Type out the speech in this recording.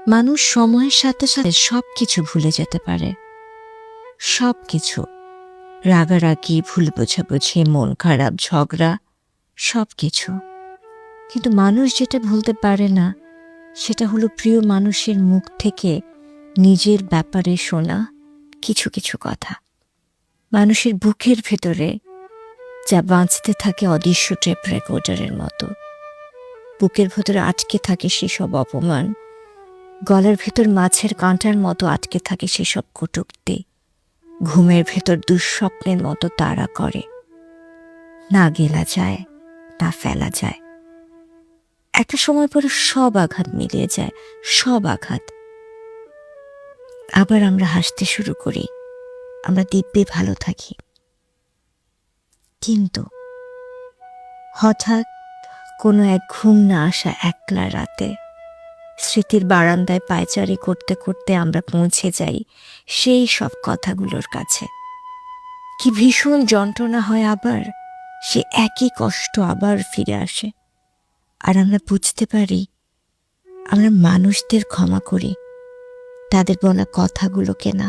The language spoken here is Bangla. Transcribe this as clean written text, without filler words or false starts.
মানুষ সময়ের সাথে সাথে সবকিছু ভুলে যেতে পারে, সবকিছু। রাগারাগি, ভুল বোঝাবুঝি, মন খারাপ, ঝগড়া, সবকিছু। কিন্তু মানুষ যেটা ভুলতে পারে না সেটা হলো প্রিয় মানুষের মুখ থেকে নিজের ব্যাপারে শোনা কিছু কিছু কথা। মানুষের বুকের ভেতরে যা বাঁচতে থাকে অদৃশ্য টেপ রেকর্ডারের মতো, বুকের ভেতরে আটকে থাকে সেসব অপমান, গলার ভেতর মাছের কাঁটার মতো আটকে থাকে সেসব কটূক্তি, ঘুমের ভেতর দুঃস্বপ্নের মতো তাড়া করে, না গেলা যায়, না ফেলা যায়। একটা সময় পরে সব আঘাত মিলিয়ে যায়, সব আঘাত। আবার আমরা হাসতে শুরু করি, আমরা দিব্যি ভালো থাকি। কিন্তু হঠাৎ কোনো এক ঘুম না আসা একলা রাতে স্মৃতির বারান্দায় পায়চারি করতে করতে আমরা পৌঁছে যাই সেই সব কথাগুলোর কাছে। কি ভীষণ যন্ত্রণা হয়, আবার সে একই কষ্ট আবার ফিরে আসে। আর আমরা বুঝতে পারি আমরা মানুষদের ক্ষমা করি, তাদের বলা কথাগুলোকে না।